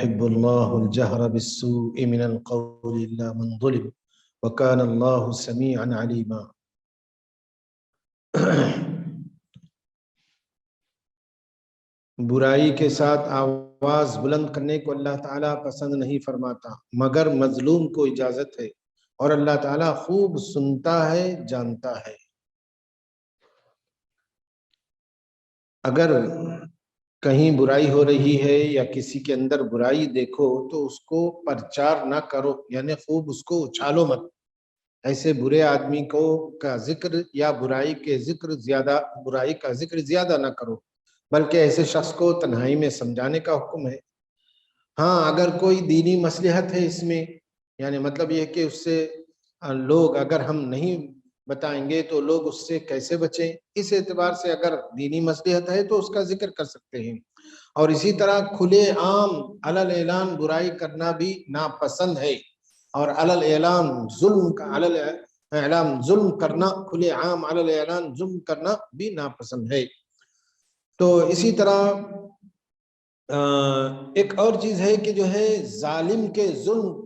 يحب الله الجهر بالسوء من القول إلا من ظلم وكان الله سميعا عليما۔ برائی کے ساتھ آواز بلند کرنے کو اللہ تعالیٰ پسند نہیں فرماتا مگر مظلوم کو اجازت ہے، اور اللہ تعالیٰ خوب سنتا ہے، جانتا ہے۔ اگر کہیں برائی ہو رہی ہے یا کسی کے اندر برائی دیکھو تو اس کو پرچار نہ کرو، یعنی خوب اس کو اچھالو مت۔ ایسے برے آدمی کا ذکر یا برائی کا ذکر زیادہ نہ کرو، بلکہ ایسے شخص کو تنہائی میں سمجھانے کا حکم ہے۔ ہاں، اگر کوئی دینی مصلحت ہے اس میں، یعنی مطلب یہ کہ اس سے لوگ اگر ہم نہیں بتائیں گے تو لوگ اس سے کیسے بچیں، اس اعتبار سے اگر دینی مصلحت ہے تو اس کا ذکر کر سکتے ہیں۔ اور اسی طرح کھلے عام علل اعلان برائی کرنا بھی ناپسند ہے، اور علل اعلان ظلم کرنا، کھلے عام علل اعلان ظلم کرنا بھی ناپسند ہے۔ تو اسی طرح ایک اور چیز ہے کہ جو ہے ظالم کے ظلم،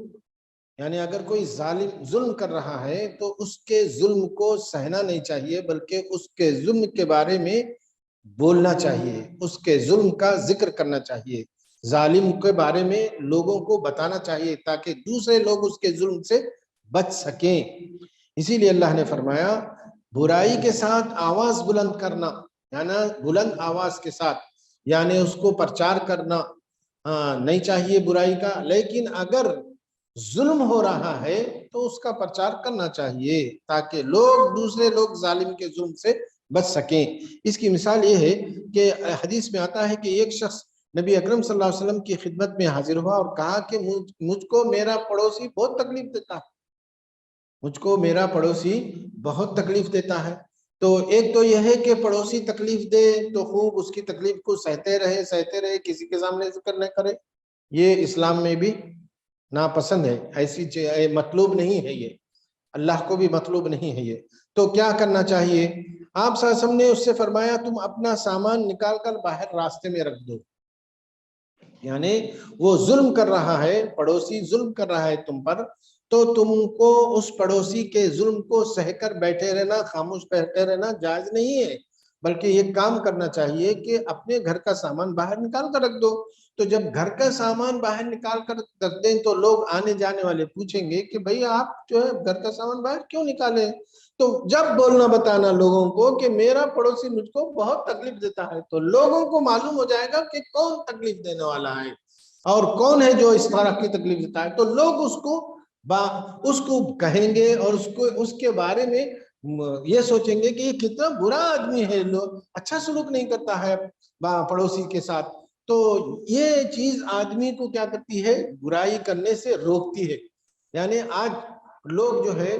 یعنی اگر کوئی ظالم ظلم کر رہا ہے تو اس کے ظلم کو سہنا نہیں چاہیے، بلکہ اس کے ظلم کے بارے میں بولنا چاہیے، اس کے ظلم کا ذکر کرنا چاہیے، ظالم کے بارے میں لوگوں کو بتانا چاہیے تاکہ دوسرے لوگ اس کے ظلم سے بچ سکیں۔ اسی لیے اللہ نے فرمایا برائی کے ساتھ آواز بلند کرنا، یعنی بلند آواز کے ساتھ، یعنی اس کو پرچار کرنا نہیں چاہیے برائی کا، لیکن اگر ظلم ہو رہا ہے تو اس کا پرچار کرنا چاہیے تاکہ دوسرے لوگ ظالم کے ظلم سے بچ سکیں۔ اس کی مثال یہ ہے کہ حدیث میں آتا ہے کہ ایک شخص نبی اکرم صلی اللہ علیہ وسلم کی خدمت میں حاضر ہوا اور کہا کہ مجھ کو میرا پڑوسی بہت تکلیف دیتا ہے، مجھ کو میرا پڑوسی بہت تکلیف دیتا ہے۔ تو ایک تو یہ ہے کہ پڑوسی تکلیف دے تو خوب اس کی تکلیف کو سہتے رہے، کسی کے سامنے ذکر نہ کرے، یہ اسلام میں بھی ناپسند ہے، ایسی مطلوب نہیں ہے، یہ اللہ کو بھی مطلوب نہیں ہے۔ یہ تو کیا کرنا چاہیے؟ آپ صلی اللہ علیہ وسلم نے اس سے فرمایا تم اپنا سامان نکال کر باہر راستے میں رکھ دو، یعنی وہ ظلم کر رہا ہے، پڑوسی ظلم کر رہا ہے تم پر، تو تم کو اس پڑوسی کے ظلم کو سہ کر بیٹھے رہنا، خاموش بیٹھے رہنا جائز نہیں ہے، بلکہ یہ کام کرنا چاہیے کہ اپنے گھر کا سامان باہر نکال کر رکھ دو۔ تو جب گھر کا سامان باہر نکال کر رکھ دیں تو لوگ آنے جانے والے پوچھیں گے کہ بھئی آپ جو ہے گھر کا سامان باہر کیوں نکالے؟ تو جب بولنا بتانا لوگوں کو کہ میرا پڑوسی مجھ کو بہت تکلیف دیتا ہے، تو لوگوں کو معلوم ہو جائے گا کہ کون تکلیف دینے والا ہے اور کون ہے جو اس طرح کی تکلیف دیتا ہے، تو لوگ اس کو کہیں گے اور اس کے بارے میں یہ سوچیں گے کہ یہ کتنا برا آدمی ہے، لوگ اچھا سلوک نہیں کرتا ہے پڑوسی کے ساتھ۔ تو یہ چیز آدمی کو کیا کرتی ہے؟ برائی کرنے سے روکتی ہے۔ یعنی آج لوگ جو ہے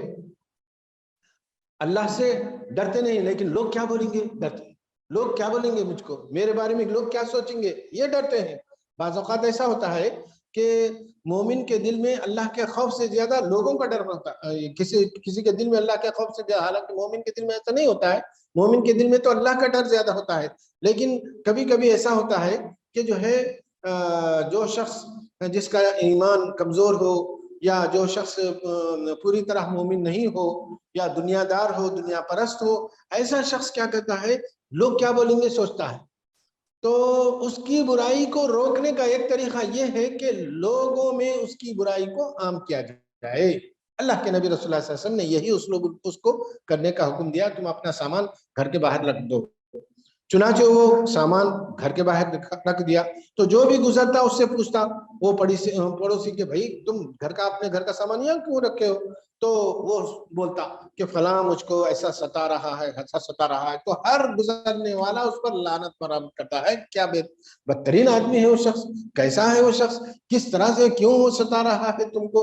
اللہ سے ڈرتے نہیں، لیکن لوگ کیا بولیں گے ڈرتے ہیں، لوگ کیا بولیں گے مجھ کو، میرے بارے میں لوگ کیا سوچیں گے، یہ ڈرتے ہیں۔ بعض اوقات ایسا ہوتا ہے کہ مومن کے دل میں اللہ کے خوف سے زیادہ لوگوں کا ڈر ہوتا ہے، کسی کے دل میں اللہ کے خوف سے زیادہ، حالانکہ مومن کے دل میں ایسا نہیں ہوتا ہے، مومن کے دل میں تو اللہ کا ڈر زیادہ ہوتا ہے۔ لیکن کبھی کبھی ایسا ہوتا ہے کہ جو ہے جو شخص جس کا ایمان کمزور ہو یا جو شخص پوری طرح مومن نہیں ہو یا دنیا دار ہو، دنیا پرست ہو، ایسا شخص کیا کرتا ہے؟ لوگ کیا بولیں گے سوچتا ہے۔ تو اس کی برائی کو روکنے کا ایک طریقہ یہ ہے کہ لوگوں میں اس کی برائی کو عام کیا جائے۔ اللہ کے نبی رسول اللہ صلی اللہ علیہ وسلم نے یہی اسلوب اس کو کرنے کا حکم دیا، تم اپنا سامان گھر کے باہر رکھ دو۔ چنانچہ وہ سامان گھر کے باہر رکھ دیا، تو جو بھی گزرتا اس سے پوچھتا وہ پڑوسی کے بھائی تم اپنے گھر کا سامان یہاں کیوں رکھے ہو؟ تو وہ بولتا کہ فلاں مجھ کو ایسا ستا رہا ہے، تو ہر گزرنے والا اس پر لعنت برآمد کرتا ہے۔ کیا بدترین آدمی ہے وہ شخص، کیسا ہے وہ شخص، کس طرح سے کیوں وہ ستا رہا ہے تم کو،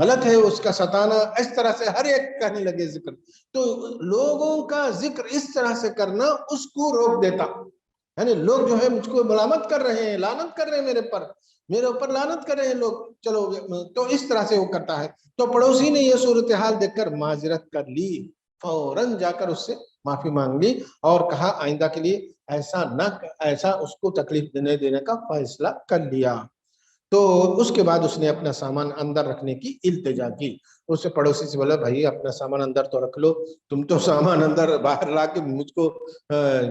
غلط ہے اس کا ستانا، اس طرح سے ہر ایک کہنے لگے ذکر۔ تو لوگوں کا ذکر اس طرح سے کرنا اس کو روک دیتا، یعنی لوگ جو ہے مجھ کو ملامت کر رہے ہیں، لعنت کر رہے ہیں میرے اوپر لعنت کر رہے ہیں لوگ، چلو تو اس طرح سے وہ کرتا ہے۔ تو پڑوسی نے یہ صورتحال دیکھ کر معذرت کر لی، فوراً جا کر اس سے معافی مانگ لی اور کہا آئندہ کے لیے ایسا اس کو تکلیف دینے کا فیصلہ کر لیا۔ تو اس کے بعد اس نے اپنا سامان اندر رکھنے کی التجا کی. اس سے پڑوسی سے بولا بھائی اپنا سامان اندر تو رکھ لو, تم تو سامان اندر باہر لا کے مجھ کو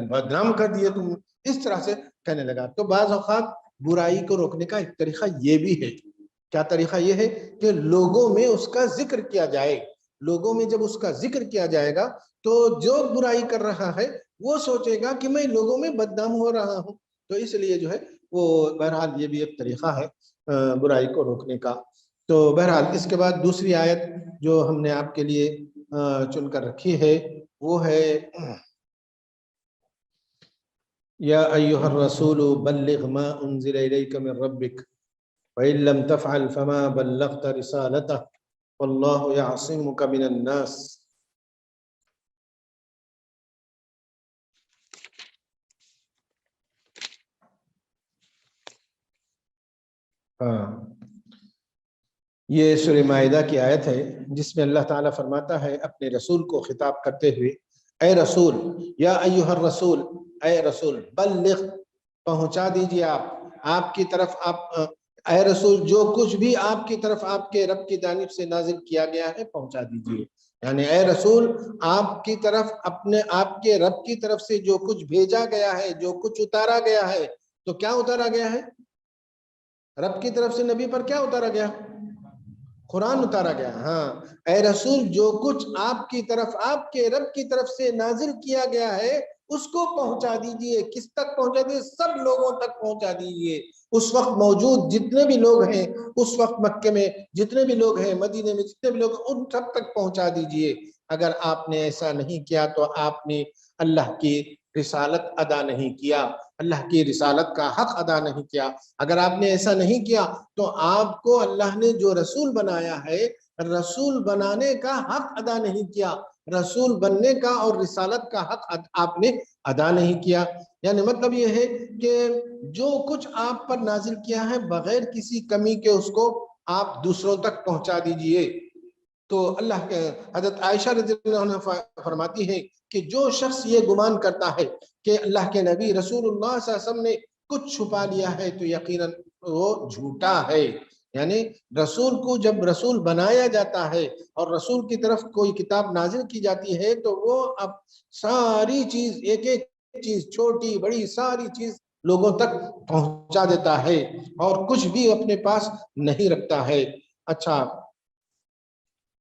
بدنام کر دیے تم, اس طرح سے کہنے لگا. تو بعض اوقات برائی کو روکنے کا ایک طریقہ یہ بھی ہے. کیا طریقہ یہ ہے کہ لوگوں میں اس کا ذکر کیا جائے. لوگوں میں جب اس کا ذکر کیا جائے گا تو جو برائی کر رہا ہے وہ سوچے گا کہ میں لوگوں میں بدنام ہو رہا ہوں. تو اس لیے جو ہے وہ بہرحال یہ بھی ایک طریقہ ہے برائی کو روکنے کا. تو بہرحال اس کے بعد دوسری آیت جو ہم نے آپ کے لیے چن کر رکھی ہے وہ ہے یا ایھا الرسول بلغ ما انزل الیک من ربک وان لم تفعل فما بلغت رسالته والله يعصمك من الناس. یہ سورہ مائدہ کی آیت ہے جس میں اللہ تعالیٰ فرماتا ہے اپنے رسول کو خطاب کرتے ہوئے, اے رسول, یا ایھا الرسول, اے رسول, بلغ, پہنچا دیجیے آپ کی طرف, اے رسول جو کچھ بھی آپ کی طرف آپ کے رب کی جانب سے نازل کیا گیا ہے پہنچا دیجیے. یعنی اے رسول آپ کی طرف آپ کے رب کی طرف سے جو کچھ بھیجا گیا ہے, جو کچھ اتارا گیا ہے, تو کیا اتارا گیا ہے؟ رب کی طرف سے نبی پر کیا اتارا گیا؟ قرآن اتارا گیا. ہاں, اے رسول جو کچھ آپ کی طرف آپ کے رب کی طرف سے نازل کیا گیا ہے اس کو پہنچا دیجئے. کس تک پہنچا دیجئے؟ سب لوگوں تک پہنچا دیجئے. اس وقت موجود جتنے بھی لوگ ہیں, اس وقت مکے میں جتنے بھی لوگ ہیں, مدینے میں جتنے بھی لوگ ہیں, ان سب تک پہنچا دیجئے. اگر آپ نے ایسا نہیں کیا تو آپ نے اللہ کی رسالت ادا نہیں کیا, اللہ کی رسالت کا حق ادا نہیں کیا. اگر آپ نے ایسا نہیں کیا تو آپ کو اللہ نے جو رسول بنایا ہے, رسول بنانے کا حق ادا نہیں کیا, رسول بننے کا اور رسالت کا حق آپ نے ادا نہیں کیا. یعنی مطلب یہ ہے کہ جو کچھ آپ پر نازل کیا ہے بغیر کسی کمی کے اس کو آپ دوسروں تک پہنچا دیجئے. تو اللہ کے حضرت عائشہ رضی اللہ عنہ فرماتی ہے کہ جو شخص یہ گمان کرتا ہے کہ اللہ کے نبی رسول اللہ صلی اللہ علیہ وسلم نے کچھ چھپا لیا ہے تو یقیناً وہ جھوٹا ہے. یعنی رسول کو جب رسول بنایا جاتا ہے اور رسول کی طرف کوئی کتاب نازل کی جاتی ہے تو وہ اب ساری چیز, ایک ایک چیز, چھوٹی بڑی ساری چیز لوگوں تک پہنچا دیتا ہے اور کچھ بھی اپنے پاس نہیں رکھتا ہے. اچھا,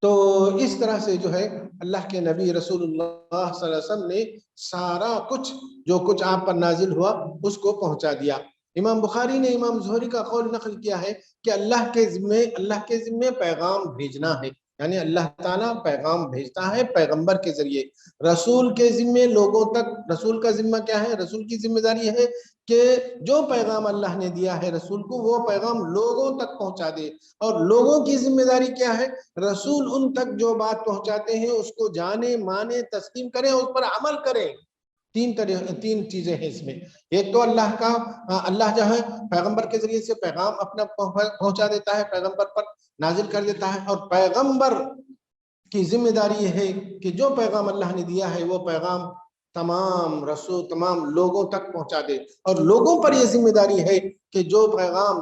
تو اس طرح سے جو ہے اللہ کے نبی رسول اللہ صلی اللہ علیہ وسلم نے سارا کچھ جو کچھ آپ پر نازل ہوا اس کو پہنچا دیا. امام بخاری نے امام زہری کا قول نقل کیا ہے کہ اللہ کے ذمے پیغام بھیجنا ہے. یعنی اللہ تعالیٰ پیغام بھیجتا ہے پیغمبر کے ذریعے. رسول کے ذمے لوگوں تک, رسول کا ذمہ کیا ہے؟ رسول کی ذمہ داری ہے کہ جو پیغام اللہ نے دیا ہے رسول کو وہ پیغام لوگوں تک پہنچا دے. اور لوگوں کی ذمہ داری کیا ہے؟ رسول ان تک جو بات پہنچاتے ہیں اس کو جانے, مانے, تسلیم کریں, اس پر عمل کریں. تین چیزیں ہیں اس میں. ایک تو اللہ جو ہے پیغمبر کے ذریعے سے پیغام اپنا پہنچا دیتا ہے, پیغمبر پر نازل کر دیتا ہے, اور پیغمبر کی ذمہ داری یہ ہے کہ جو پیغام اللہ نے دیا ہے وہ پیغام تمام لوگوں تک پہنچا دے. اور لوگوں پر یہ ذمہ داری ہے کہ جو پیغام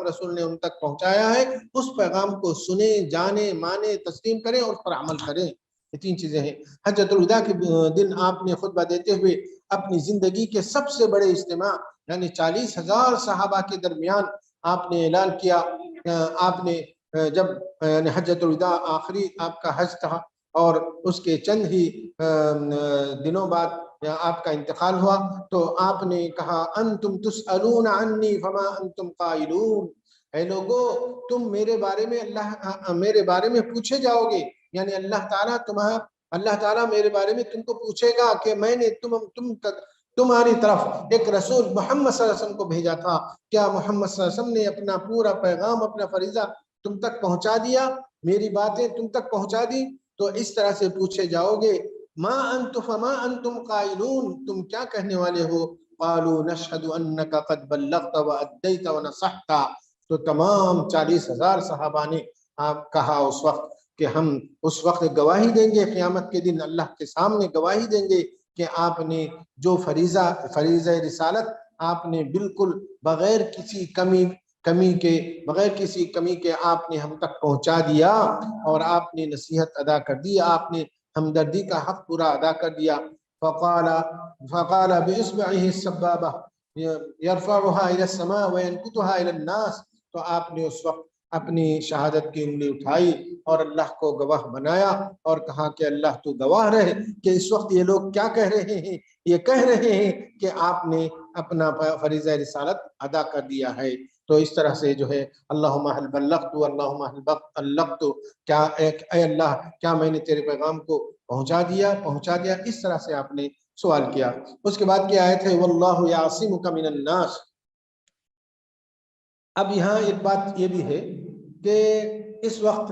رسول نے ان تک پہنچایا ہے اس پیغام کو سنیں, جانیں, مانیں, تسلیم کریں اور اس پر عمل کریں. یہ تین چیزیں ہیں. حجۃ الوداع کے دن آپ نے خطبہ دیتے ہوئے اپنی زندگی کے سب سے بڑے اجتماع یعنی 40,000 صحابہ کے درمیان آپ نے اعلان کیا. آپ نے جب یعنی حجۃ الوداع آخری آپ کا حج تھا اور اس کے چند ہی دنوں بعد آپ کا انتقال ہوا تو آپ نے کہا انتم تسألون عنی فما انتم قائلون, اے لوگو تم میرے بارے میں پوچھے جاؤ گے. یعنی اللہ تعالیٰ میرے بارے میں تم کو پوچھے گا کہ میں نے تمہاری طرف ایک رسول محمد صلی اللہ علیہ وسلم کو بھیجا تھا, کیا محمد صلی اللہ علیہ وسلم نے اپنا پورا پیغام, اپنا فریضہ تم تک پہنچا دیا, میری باتیں تم تک پہنچا دی؟ تو اس طرح سے پوچھے جاؤ گے فما انتم قائلون, تم کیا کہنے والے ہو؟ قالوا نشهد انك قد بلغت واديت ونصحت. تو تمام 40,000 صحابہ نے کہا اس وقت کہ ہم اس وقت گواہی دیں گے, قیامت کے دن اللہ کے سامنے گواہی دیں گے کہ آپ نے جو فریضہ رسالت آپ نے بالکل بغیر کسی کمی کے بغیر کسی کمی کے آپ نے ہم تک پہنچا دیا اور آپ نے نصیحت ادا کر دی، آپ نے ہمدردی کا حق پورا ادا کر دیا۔ فقال باصبعه السبابہ يرفعها الى السماء وينكتها الى الناس، تو آپ نے اس وقت اپنی شہادت کی انگلی اٹھائی اور اللہ کو گواہ بنایا اور کہا کہ اللہ تو گواہ رہے کہ اس وقت یہ لوگ کیا کہہ رہے ہیں، یہ کہہ رہے ہیں کہ آپ نے اپنا فریضہ رسالت ادا کر دیا ہے۔ تو اس طرح سے جو ہے اللہم حل بلغت اللہم حل بلغت، کیا اے اللہ کیا میں نے تیرے پیغام کو پہنچا دیا، اس طرح سے آپ نے سوال کیا۔ اس کے بعد کی آیت ہے واللہ یعصمک من الناس۔ اب یہاں ایک بات یہ بھی ہے کہ اس وقت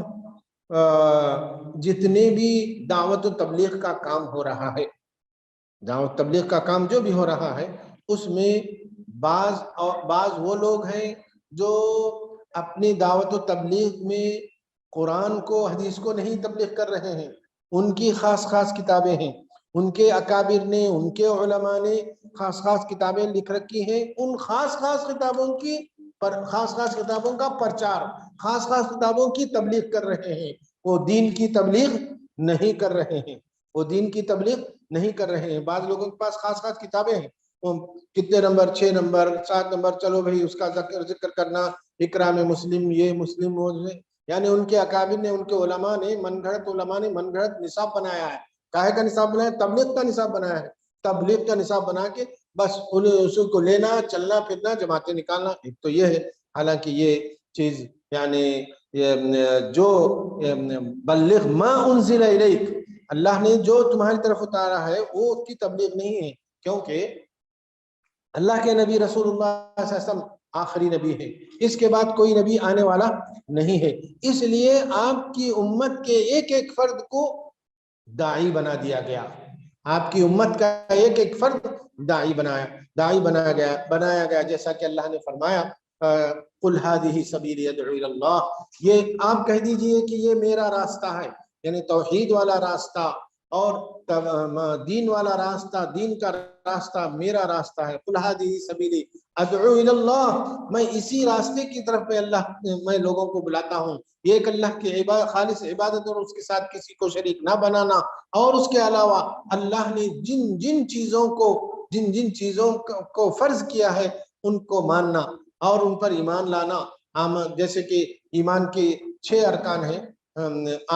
جتنے بھی دعوت و تبلیغ کا کام ہو رہا ہے، دعوت تبلیغ کا کام جو بھی ہو رہا ہے، اس میں بعض وہ لوگ ہیں جو اپنی دعوت و تبلیغ میں قرآن کو حدیث کو نہیں تبلیغ کر رہے ہیں، ان کی خاص کتابیں ہیں، ان کے اکابر نے، ان کے علماء نے خاص کتابیں لکھ رکھی ہیں، ان خاص کتابوں کا پرچار، خاص کتابوں کی تبلیغ کر رہے ہیں، وہ دین کی تبلیغ نہیں کر رہے ہیں، بعض لوگوں کے پاس خاص کتابیں ہیں، کتنے نمبر 6 نمبر 7 نمبر، چلو بھئی اس کا ذکر کرنا، اقرا میں مسلم، یہ مسلم یعنی ان کے اکابر نے، ان کے علماء نے من گھڑت نصاب بنایا ہے۔ کاہے کا نصاب بنایا؟ تبلیغ کا نصاب بنایا ہے۔ تبلیغ کا نصاب بنا کے بس اس کو لینا، چلنا پھرنا، جماعتیں نکالنا، ایک تو یہ ہے۔ حالانکہ یہ چیز یعنی جو بلغ ما انزل الیک، اللہ نے جو تمہاری طرف اتارا ہے وہ اس کی تبلیغ نہیں ہے، کیونکہ اللہ کے نبی رسول اللہ صلی اللہ علیہ وسلم آخری نبی ہے، اس کے بعد کوئی نبی آنے والا نہیں ہے، اس لیے آپ کی امت کے ایک فرد کو داعی بنا دیا گیا، آپ کی امت کا ایک فرد داعی بنایا گیا، جیسا کہ اللہ نے فرمایا قل هذه سبیلی ادعو الی اللہ، یہ آپ کہہ دیجئے کہ یہ میرا راستہ ہے، یعنی توحید والا راستہ اور دین والا راستہ، دین کا راستہ میرا راستہ ہے۔ قل هذه سبیلی ادعو الی اللہ، میں اسی راستے کی طرف میں لوگوں کو بلاتا ہوں، ایک اللہ کی خالص عبادت اور اس کے ساتھ کسی کو شریک نہ بنانا، اور اس کے علاوہ اللہ نے جن چیزوں کو فرض کیا ہے ان کو ماننا اور ان پر ایمان لانا، جیسے کہ ایمان کے 6 ارکان ہیں،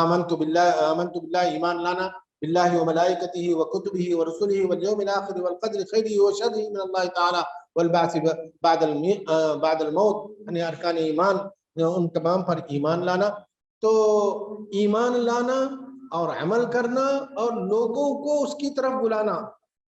آمنت باللہ ایمان لانا، باللہ و ملائکتہ و کتبہ و رسلہ والیوم الآخر والقدر خیرہ و شرہ من اللہ تعالی والبعث بعد الموت، یعنی ارکان ایمان، ان تمام پر ایمان لانا۔ تو ایمان لانا اور عمل کرنا اور لوگوں کو اس کی طرف بلانا،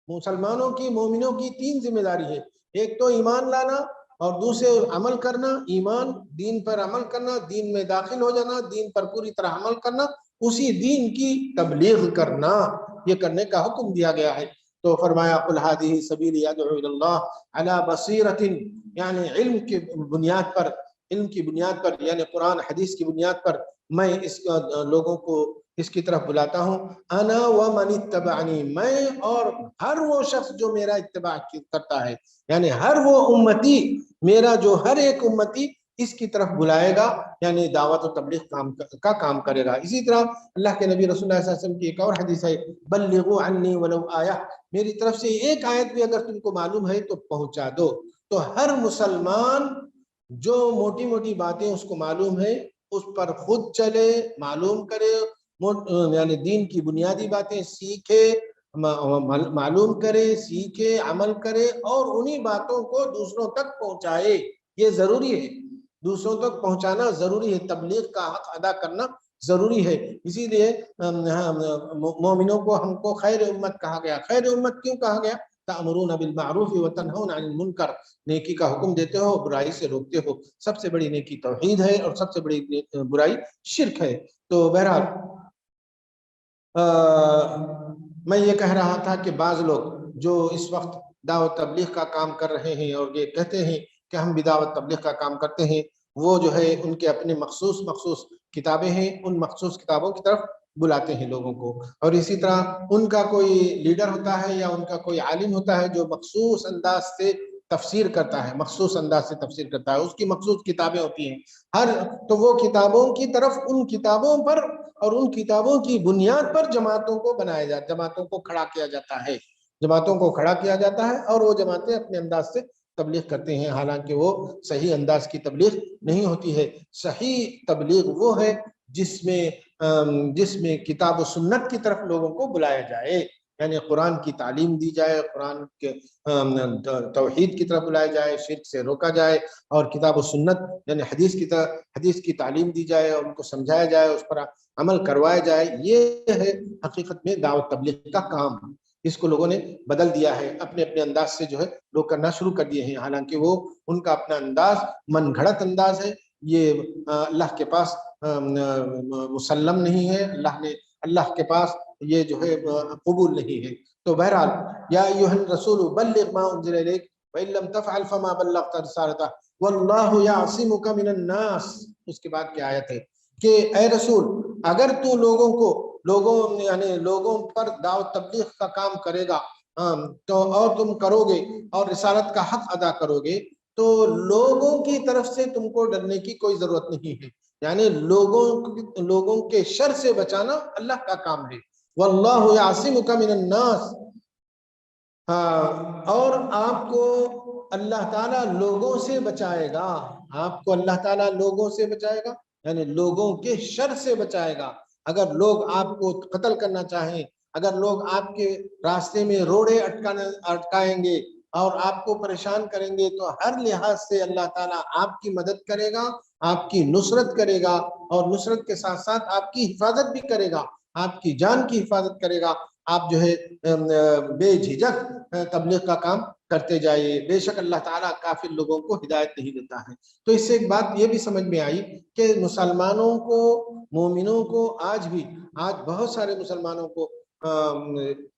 مسلمانوں کی، مومنوں کی 3 ذمہ داری ہے، ایک تو ایمان لانا اور دوسرے عمل کرنا، ایمان دین پر عمل کرنا، دین میں داخل ہو جانا، دین پر پوری طرح عمل کرنا، اسی دین کی تبلیغ کرنا، یہ کرنے کا حکم دیا گیا ہے۔ تو فرمایا قل هذه سبیلی ادعو الی اللہ علی بصیرۃ، یعنی علم کی بنیاد پر، یعنی قرآن حدیث کی بنیاد پر میں اس لوگوں کو اس کی طرف بلاتا ہوں، انا ومن اتبعنی، میں اور ہر وہ شخص جو میرا اتباع کرتا ہے، یعنی ہر وہ امتی، میرا جو ہر ایک امتی اس کی طرف بلائے گا، یعنی دعوت و تبلیغ کا کام کرے گا۔ اسی طرح اللہ کے نبی رسول اللہ صلی اللہ علیہ وسلم کی ایک اور حدیث ہے بلغوا عنی ولو آیہ، میری طرف سے ایک آیت بھی اگر تم کو معلوم ہے تو پہنچا دو۔ تو ہر مسلمان جو موٹی موٹی باتیں اس کو معلوم ہے اس پر خود چلے، معلوم کرے، یعنی دین کی بنیادی باتیں سیکھے، معلوم کرے، سیکھے، عمل کرے اور انہی باتوں کو دوسروں تک پہنچائے، یہ ضروری ہے، دوسروں تک پہنچانا ضروری ہے، تبلیغ کا حق ادا کرنا ضروری ہے۔ اسی لیے مومنوں کو ہم کو خیر امت کہا گیا۔ خیر امت کیوں کہا گیا؟ تأمرون بالمعروف وتنہون عن المنکر، نیکی کا حکم دیتے ہو، برائی سے روکتے ہو۔ سب سے بڑی نیکی توحید ہے اور سب سے بڑی برائی شرک ہے۔ تو بہرحال میں یہ کہہ رہا تھا کہ بعض لوگ جو اس وقت دعوت تبلیغ کا کام کر رہے ہیں اور یہ کہتے ہیں کہ ہم بھی دعوت تبلیغ کا کام کرتے ہیں، وہ جو ہے ان کے اپنے مخصوص کتابیں ہیں، ان مخصوص کتابوں کی طرف بلاتے ہیں لوگوں کو، اور اسی طرح ان کا کوئی لیڈر ہوتا ہے یا ان کا کوئی عالم ہوتا ہے جو مخصوص انداز سے تفسیر کرتا ہے، مخصوص انداز سے تفسیر کرتا ہے، اس کی مخصوص کتابیں ہوتی ہیں تو وہ کتابوں کی طرف، ان کتابوں پر اور ان کتابوں کی بنیاد پر جماعتوں کو بنایا جاتا، جماعتوں کو کھڑا کیا جاتا ہے، جماعتوں کو کھڑا کیا جاتا ہے، اور وہ جماعتیں اپنے انداز سے تبلیغ کرتے ہیں، حالانکہ وہ صحیح انداز کی تبلیغ نہیں ہوتی ہے۔ صحیح تبلیغ وہ ہے جس میں کتاب و سنت کی طرف لوگوں کو بلایا جائے، یعنی قرآن کی تعلیم دی جائے، قرآن کے توحید کی طرف بلایا جائے، شرک سے روکا جائے، اور کتاب و سنت یعنی حدیث کی تعلیم دی جائے اور ان کو سمجھایا جائے، اس پر عمل کروایا جائے۔ یہ ہے حقیقت میں دعوت تبلیغ کا کام۔ اس کو لوگوں نے بدل دیا ہے، اپنے اپنے انداز سے جو ہے لوگ کرنا شروع کر دیے ہیں، حالانکہ وہ ان کا اپنا انداز من گھڑت انداز ہے، یہ اللہ کے پاس مسلم نہیں ہے، اللہ کے پاس یہ جو ہے قبول نہیں ہے۔ تو بہرحال یا ایھا الرسول بلغ ما انزل الیک وان لم تفعل فما بلغت رسالتہ واللہ یعصمک من الناس۔ اس کے بعد کی آیت ہے کہ اے رسول، اگر تو لوگوں پر دعوت تبلیغ کا کام کرے گا تو اور تم کرو گے اور رسالت کا حق ادا کرو گے، تو لوگوں کی طرف سے تم کو ڈرنے کی کوئی ضرورت نہیں ہے، یعنی لوگوں کے شر سے بچانا اللہ کا کام ہے۔ واللہ یعصمک من الناس، اور آپ کو اللہ تعالیٰ لوگوں سے بچائے گا، آپ کو اللہ تعالیٰ لوگوں سے بچائے گا، یعنی لوگوں کے شر سے بچائے گا۔ اگر لوگ آپ کو قتل کرنا چاہیں، اگر لوگ آپ کے راستے میں روڑے اٹکائیں گے اور آپ کو پریشان کریں گے، تو ہر لحاظ سے اللہ تعالیٰ آپ کی مدد کرے گا، آپ کی نصرت کرے گا، اور نصرت کے ساتھ ساتھ آپ کی حفاظت بھی کرے گا، آپ کی جان کی حفاظت کرے گا۔ آپ جو ہے بے جھجک تبلیغ کا کام کرتے جائیے، بے شک اللہ تعالیٰ کافر لوگوں کو ہدایت نہیں دیتا ہے۔ تو اس سے ایک بات یہ بھی سمجھ میں آئی کہ مسلمانوں کو، مومنوں کو آج بہت سارے مسلمانوں کو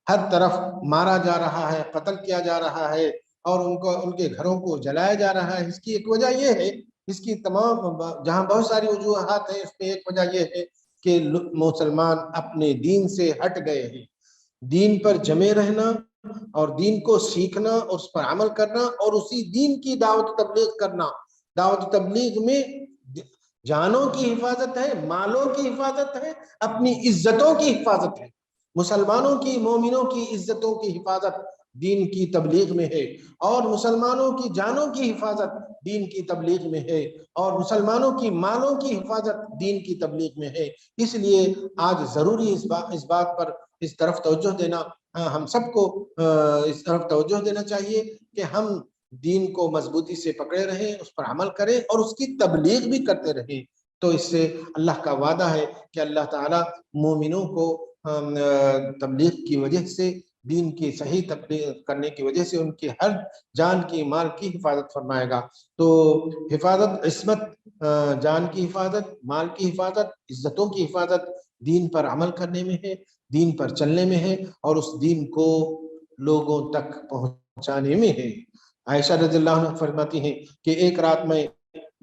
ہر طرف مارا جا رہا ہے، قتل کیا جا رہا ہے، اور ان کے گھروں کو جلایا جا رہا ہے۔ اس کی ایک وجہ یہ ہے، اس کی تمام جہاں بہت ساری وجوہات ہیں، اس میں ایک وجہ یہ ہے کہ مسلمان اپنے دین سے ہٹ گئے ہیں۔ دین پر جمے رہنا اور دین کو سیکھنا اور اس پر عمل کرنا اور اسی دین کی دعوت تبلیغ کرنا، دعوت تبلیغ میں جانوں کی حفاظت ہے، مالوں کی حفاظت ہے، اپنی عزتوں کی حفاظت ہے۔ مسلمانوں کی، مومنوں کی عزتوں کی حفاظت دین کی تبلیغ میں ہے، اور مسلمانوں کی جانوں کی حفاظت دین کی تبلیغ میں ہے، اور مسلمانوں کی مالوں کی حفاظت دین کی تبلیغ میں ہے۔ اس لیے آج ضروری اس بات پر اس طرف توجہ دینا، ہم سب کو اس طرف توجہ دینا چاہیے کہ ہم دین کو مضبوطی سے پکڑے رہیں، اس پر عمل کریں اور اس کی تبلیغ بھی کرتے رہیں۔ تو اس سے اللہ کا وعدہ ہے کہ اللہ تعالیٰ مومنوں کو تبلیغ کی وجہ سے، دین کی صحیح تبلیغ کرنے کی وجہ سے ان کی ہر جان کی، مال کی حفاظت فرمائے گا۔ تو حفاظت، عصمت، جان کی حفاظت، مال کی حفاظت، عزتوں کی حفاظت دین پر عمل کرنے میں ہے، دین پر چلنے میں ہے، اور اس دین کو لوگوں تک پہنچانے میں ہے۔ عائشہ رضی اللہ عنہ فرماتی ہیں کہ ایک رات میں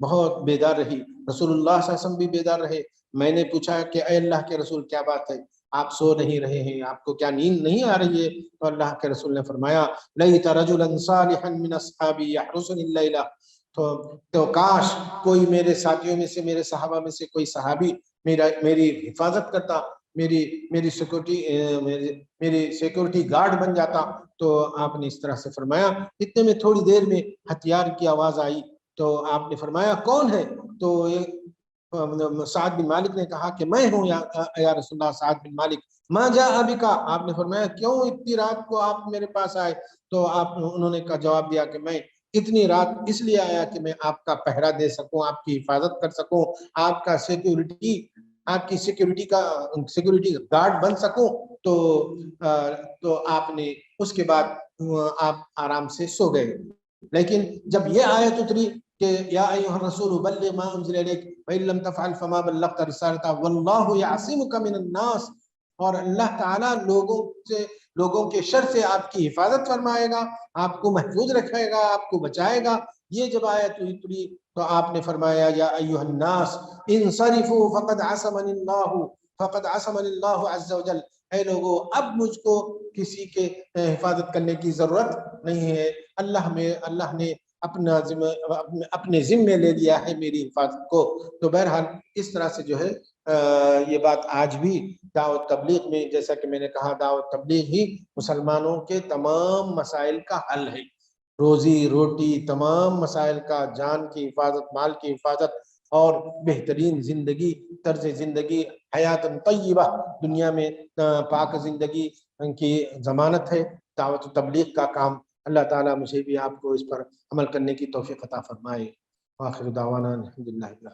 بہت بیدار رہی، رسول اللہ صلی اللہ علیہ وسلم بھی بیدار رہے۔ میں نے پوچھا کہ اے اللہ کے رسول، کیا بات ہے، آپ سو نہیں رہے ہیں، آپ کو کیا نیند نہیں آ رہی ہے؟ تو اللہ کے رسول نے فرمایا لیت رجلا صالحا من اصحابی یحرسنی اللیل، تو کاش کوئی میرے ساتھیوں میں سے، میرے صحابہ میں سے کوئی صحابی میری حفاظت کرتا، میری سیکورٹی گارڈ بن جاتا۔ تو آپ نے اس طرح سے فرمایا۔ اتنے میں تھوڑی دیر میں ہتھیار کی آواز آئی، تو آپ نے فرمایا کون ہے؟ تو سعد بن مالک نے کہا کہ میں ہوں یا رسول اللہ۔ سعد بن مالک، ما جاء بک، آپ نے فرمایا کیوں اتنی رات کو آپ میرے پاس آئے؟ تو انہوں نے جواب دیا کہ میں اتنی رات اس لیے آیا کہ میں آپ کا پہرا دے سکوں، آپ کی حفاظت کر سکوں، آپ کی سیکورٹی گارڈ بن سکوں۔ تو آپ نے اس کے بعد آپ آرام سے سو گئے۔ لیکن جب یہ آیت اتری کہ یا ایھا الرسول بلغ ما انزل الیک وان لم تفعل فما بلغت رسالتہ واللہ یعصمک من الناس، اور اللہ تعالیٰ لوگوں کے شر سے آپ کی حفاظت فرمائے گا، آپ کو محفوظ رکھے گا، آپ کو بچائے گا، یہ جب آیت اتری تو آپ نے فرمایا یا ایھا الناس انصرفوا فقد عصمنی اللہ عز وجل، اے لوگوں اب مجھ کو کسی کے حفاظت کرنے کی ضرورت نہیں ہے، اللہ نے اپنے ذمے لے لیا ہے میری حفاظت کو۔ تو بہرحال اس طرح سے جو ہے یہ بات آج بھی دعوت تبلیغ میں، جیسا کہ میں نے کہا، دعوت تبلیغ ہی مسلمانوں کے تمام مسائل کا حل ہے، روزی روٹی، تمام مسائل کا، جان کی حفاظت، مال کی حفاظت، اور بہترین زندگی، طرز زندگی، حیات طیبہ، دنیا میں پاک زندگی کی ضمانت ہے دعوت و تبلیغ کا کام۔ اللہ تعالیٰ مجھے بھی آپ کو اس پر عمل کرنے کی توفیق عطا فرمائے۔ آخر دعوانا الحمدللہ۔